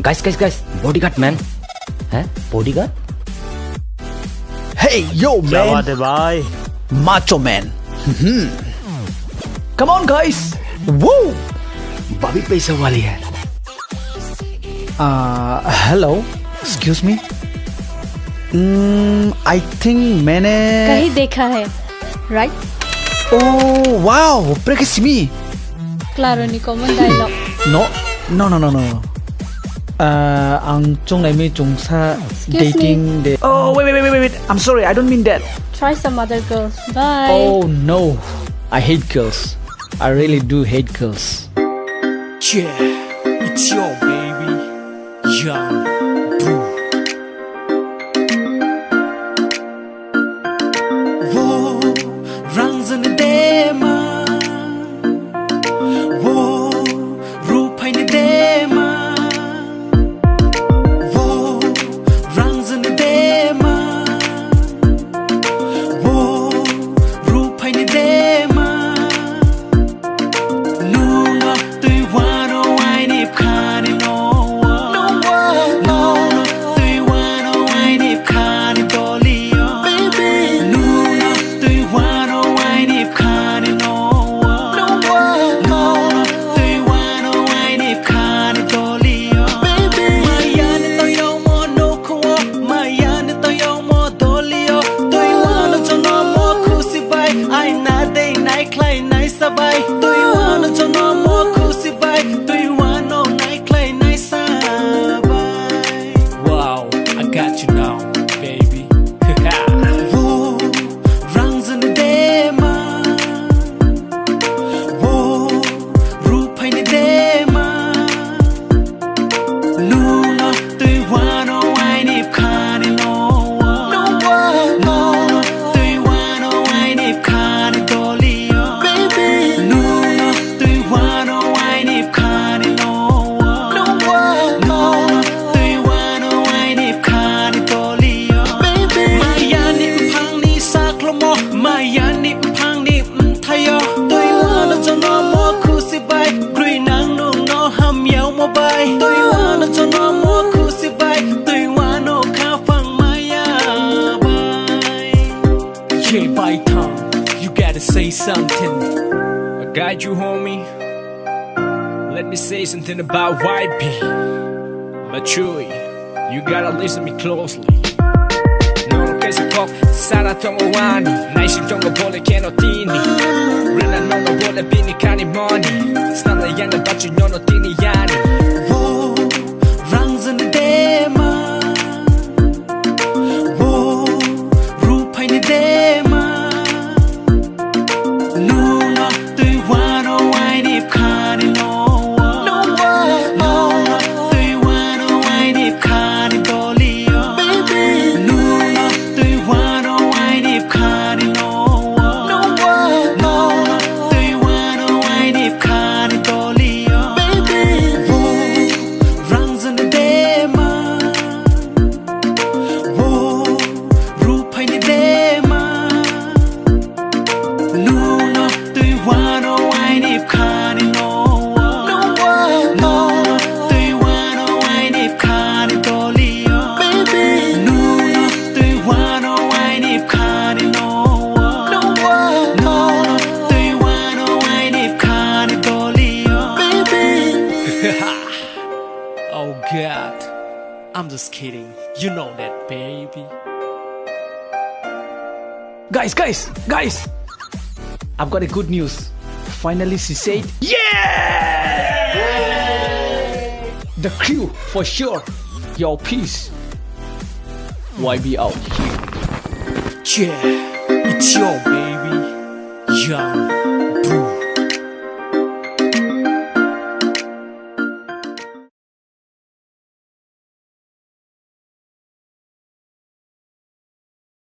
Guys, bodyguard man. Huh? Bodyguard? Hey, yo, क्या man. बात है भाई? Macho man. Come on, guys. Woo. Bobby पैसा वाली है. Hello. Excuse me. I think मैंने कहीं देखा है, right? Oh, wow. Practice me. Claro, ni common dialogue. No. Ang chung này mi chung sa dating de. Oh, wait. I'm sorry. I don't mean that. Try some other girls. Bye. Oh no. I hate girls. I really do hate girls. Yeah, it's your baby, young boo. Whoa, runs in the dema. Whoa, rupa in the dema. Whoa, runs in the dema. Whoa, rupa in the dema. Nunga tui wano ai nip khani no. No, tui wano ai nip khani dolio. Nunga tui wano ai nip khani no. No, tui wano ai nip khani dolio. Maya ni to yo mo no kuo, Maya ni to yo mo dolio. Tui wano chono mo kusi bai, ai na dei nai klai nai sabai. Tui wano chono mo kusi bai, tui wano nai klai nai sabai. Wow, I got you now, baby. Whoa, runs in the dema. Whoa, rupa in the dema. Nunga tui wano ai nip khani no. No, tui wano ai nip khani dolio. Nunga tui wano ai nip khani no. No, tui wano ai nip khani dolio. Maya nip phang ni saklomo, Maya nip phang ni thayo. Tui wano chono mo kusi bai, grui nang nung no ham yao mo bai. Tui wano chono mo kusi bai, tui wano ka phang Maya bai. Yeah, by tongue, you gotta say something. I got you, homie. Let me say something about YB. But Chewy, you gotta listen me closely. 너는 계속 살았던 거 아니 나의 심정과 본래 캐노티니 Real 너가 원래 비니까니 money 스나나 양을 받준 너너 뛰니 야니 Whoa, runs in the dema. Whoa, rupa in the dema. Nunga tui wano ai nip khani no. No, tui wano ai nip khani dolio. Nunga tui wano ai nip khani no. No, tui wano ai nip khani dolio. Whoa, runs in the dema. Whoa, rupa in the dema. Nunga tui wano ai nip khani no. No, tui wano ai nip khani dolio. Nunga tui wano ai nip khani no. No, tui wano ai nip khani dolio. Oh God, I'm just kidding. You know that, baby. Guys. I've got a good news. Finally, she said, yeah! The crew, for sure. Yo, peace. YB out. Yeah, it's your baby, young